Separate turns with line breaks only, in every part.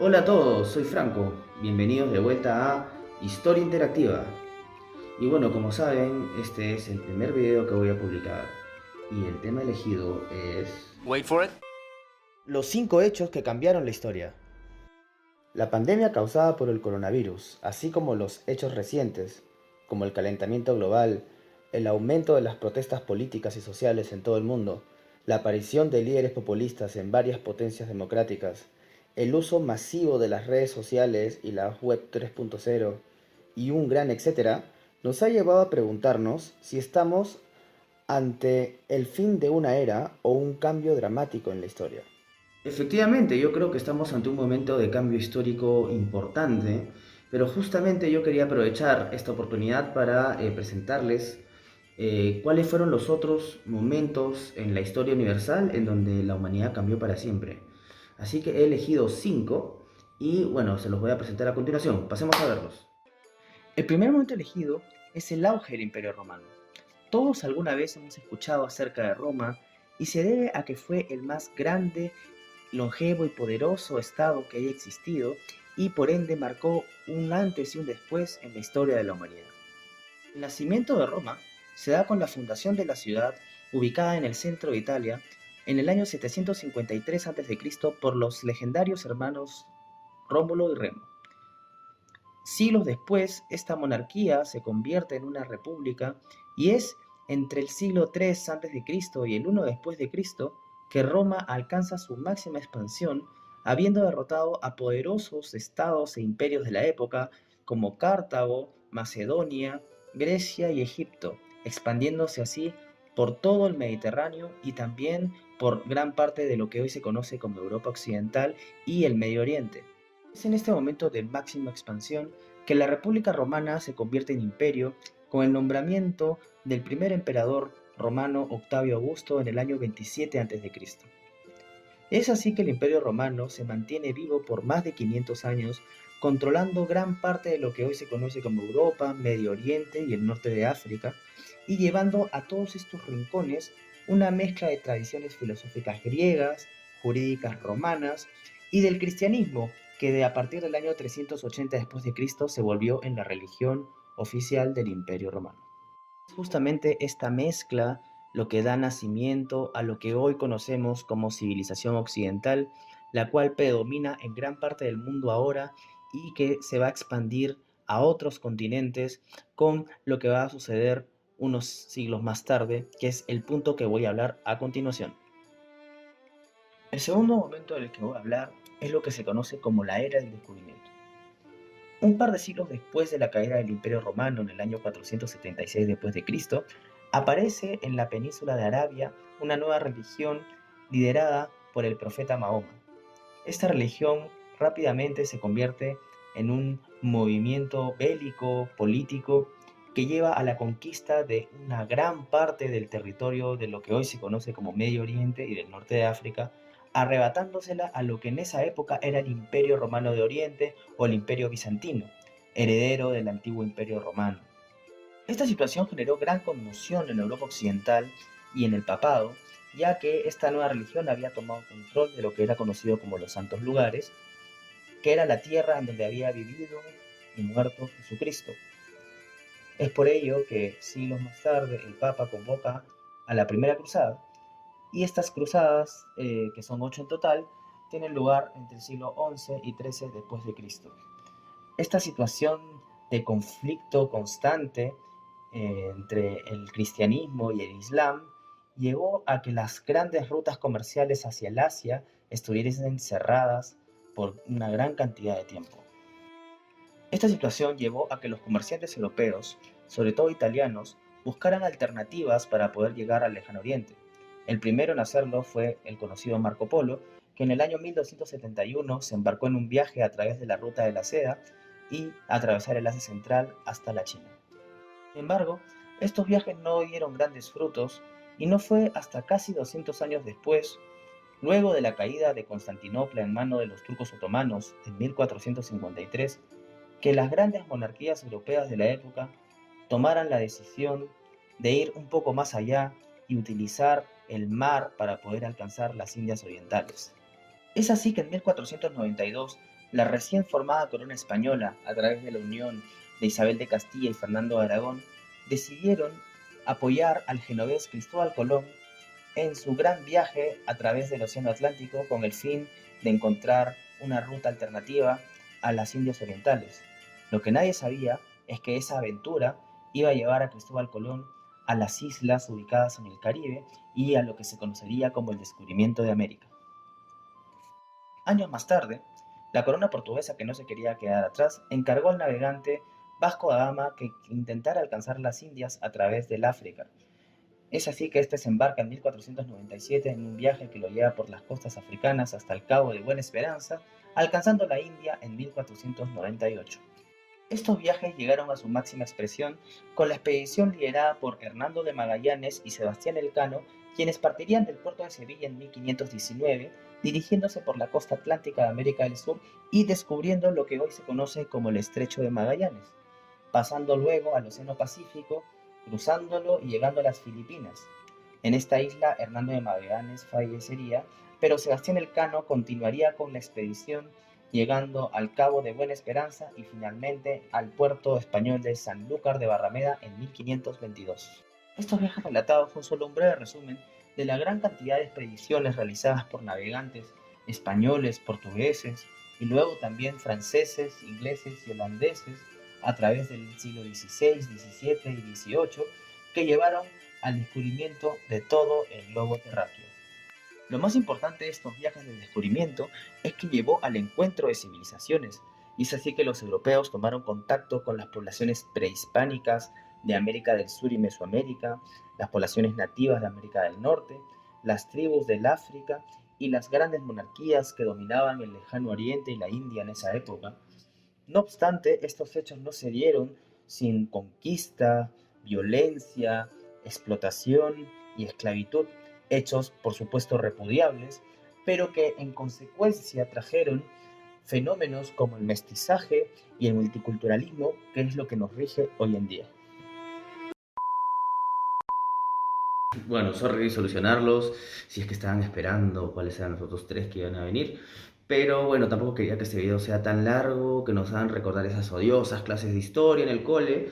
Hola a todos, soy Franco. Bienvenidos de vuelta a Historia Interactiva. Y bueno, como saben, este es el primer video que voy a publicar. Y el tema elegido es...
Wait for it.
Los 5 hechos que cambiaron la historia. La pandemia causada por el coronavirus, así como los hechos recientes, como el calentamiento global, el aumento de las protestas políticas y sociales en todo el mundo, la aparición de líderes populistas en varias potencias democráticas, el uso masivo de las redes sociales y la web 3.0 y un gran etcétera, nos ha llevado a preguntarnos si estamos ante el fin de una era o un cambio dramático en la historia. Efectivamente, yo creo que estamos ante un momento de cambio histórico importante, pero justamente yo quería aprovechar esta oportunidad para presentarles cuáles fueron los otros momentos en la historia universal en donde la humanidad cambió para siempre. Así que he elegido 5 y bueno, se los voy a presentar a continuación. Pasemos a verlos. El primer momento elegido es el auge del Imperio Romano. Todos alguna vez hemos escuchado acerca de Roma y se debe a que fue el más grande, longevo y poderoso estado que haya existido y por ende marcó un antes y un después en la historia de la humanidad. El nacimiento de Roma se da con la fundación de la ciudad ubicada en el centro de Italia en el año 753 a.C. por los legendarios hermanos Rómulo y Remo. Siglos después, esta monarquía se convierte en una república y es entre el siglo III a.C. y el 1 después de Cristo que Roma alcanza su máxima expansión, habiendo derrotado a poderosos estados e imperios de la época como Cartago, Macedonia, Grecia y Egipto, expandiéndose así por todo el Mediterráneo y también por gran parte de lo que hoy se conoce como Europa Occidental y el Medio Oriente. Es en este momento de máxima expansión que la República Romana se convierte en imperio con el nombramiento del primer emperador romano Octavio Augusto en el año 27 a.C. Es así que el Imperio Romano se mantiene vivo por más de 500 años, controlando gran parte de lo que hoy se conoce como Europa, Medio Oriente y el norte de África, y llevando a todos estos rincones una mezcla de tradiciones filosóficas griegas, jurídicas romanas y del cristianismo, que a partir del año 380 después de Cristo se volvió en la religión oficial del Imperio Romano. Justamente esta mezcla lo que da nacimiento a lo que hoy conocemos como civilización occidental, la cual predomina en gran parte del mundo ahora y que se va a expandir a otros continentes con lo que va a suceder unos siglos más tarde, que es el punto que voy a hablar a continuación. El segundo momento del que voy a hablar es lo que se conoce como la era del descubrimiento. Un par de siglos después de la caída del Imperio Romano en el año 476 d.C., aparece en la península de Arabia una nueva religión liderada por el profeta Mahoma. Esta religión rápidamente se convierte en un movimiento bélico, político, que lleva a la conquista de una gran parte del territorio de lo que hoy se conoce como Medio Oriente y del norte de África, arrebatándosela a lo que en esa época era el Imperio Romano de Oriente o el Imperio Bizantino, heredero del antiguo Imperio Romano. Esta situación generó gran conmoción en Europa Occidental y en el papado, ya que esta nueva religión había tomado control de lo que era conocido como los Santos Lugares, que era la tierra en donde había vivido y muerto Jesucristo. Es por ello que siglos más tarde el Papa convoca a la Primera Cruzada, y estas cruzadas, que son 8 en total, tienen lugar entre el siglo XI y XIII después de Cristo. Esta situación de conflicto constante entre el cristianismo y el islam llevó a que las grandes rutas comerciales hacia el Asia estuviesen cerradas por una gran cantidad de tiempo. Esta situación llevó a que los comerciantes europeos, sobre todo italianos, buscaran alternativas para poder llegar al Lejano Oriente. El primero en hacerlo fue el conocido Marco Polo, que en el año 1271 se embarcó en un viaje a través de la Ruta de la Seda y atravesar el Asia Central hasta la China. Sin embargo, estos viajes no dieron grandes frutos y no fue hasta casi 200 años después, luego de la caída de Constantinopla en manos de los turcos otomanos en 1453, que las grandes monarquías europeas de la época tomaran la decisión de ir un poco más allá y utilizar el mar para poder alcanzar las Indias Orientales. Es así que en 1492 La recién formada corona española, a través de la unión de Isabel de Castilla y Fernando de Aragón, decidieron apoyar al genovés Cristóbal Colón en su gran viaje a través del Océano Atlántico con el fin de encontrar una ruta alternativa a las Indias Orientales. Lo que nadie sabía es que esa aventura iba a llevar a Cristóbal Colón a las islas ubicadas en el Caribe y a lo que se conocería como el descubrimiento de América. Años más tarde, la corona portuguesa, que no se quería quedar atrás, encargó al navegante Vasco da Gama que intentara alcanzar las Indias a través del África. Es así que este se embarca en 1497 en un viaje que lo lleva por las costas africanas hasta el Cabo de Buena Esperanza, alcanzando la India en 1498. Estos viajes llegaron a su máxima expresión con la expedición liderada por Hernando de Magallanes y Sebastián Elcano, quienes partirían del puerto de Sevilla en 1519, dirigiéndose por la costa atlántica de América del Sur y descubriendo lo que hoy se conoce como el Estrecho de Magallanes, pasando luego al Océano Pacífico, cruzándolo y llegando a las Filipinas. En esta isla, Hernando de Magallanes fallecería, pero Sebastián Elcano continuaría con la expedición, llegando al Cabo de Buena Esperanza y finalmente al puerto español de Sanlúcar de Barrameda en 1522. Estos viajes relatados son solo un breve resumen de la gran cantidad de expediciones realizadas por navegantes españoles, portugueses y luego también franceses, ingleses y holandeses a través del siglo XVI, XVII y XVIII que llevaron al descubrimiento de todo el globo terráqueo. Lo más importante de estos viajes de descubrimiento es que llevó al encuentro de civilizaciones, y es así que los europeos tomaron contacto con las poblaciones prehispánicas de América del Sur y Mesoamérica, las poblaciones nativas de América del Norte, las tribus del África y las grandes monarquías que dominaban el lejano Oriente y la India en esa época. No obstante, estos hechos no se dieron sin conquista, violencia, explotación y esclavitud, hechos por supuesto repudiables, pero que en consecuencia trajeron fenómenos como el mestizaje y el multiculturalismo, que es lo que nos rige hoy en día. Bueno, sorry solucionarlos, si es que estaban esperando cuáles eran los otros tres que iban a venir. Pero bueno, tampoco quería que este video sea tan largo, que nos hagan recordar esas odiosas clases de historia en el cole.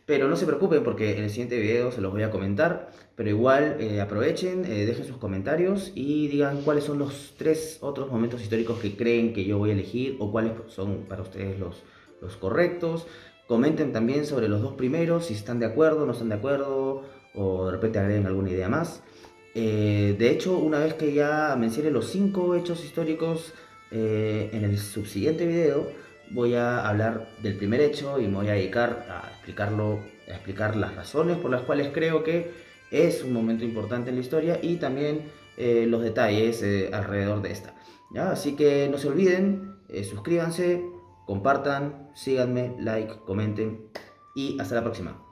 Pero no se preocupen porque en el siguiente video se los voy a comentar. Pero igual aprovechen, dejen sus comentarios y digan cuáles son los tres otros momentos históricos que creen que yo voy a elegir o cuáles son para ustedes los correctos. Comenten también sobre los dos primeros, si están de acuerdo, no están de acuerdo o de repente agreguen alguna idea más. De hecho, una vez que ya mencioné los 5 hechos históricos en el subsiguiente video, voy a hablar del primer hecho y me voy a dedicar a explicarlo, a explicar las razones por las cuales creo que es un momento importante en la historia y también los detalles alrededor de esta. ¿Ya? Así que no se olviden, suscríbanse, compartan, síganme, like, comenten y hasta la próxima.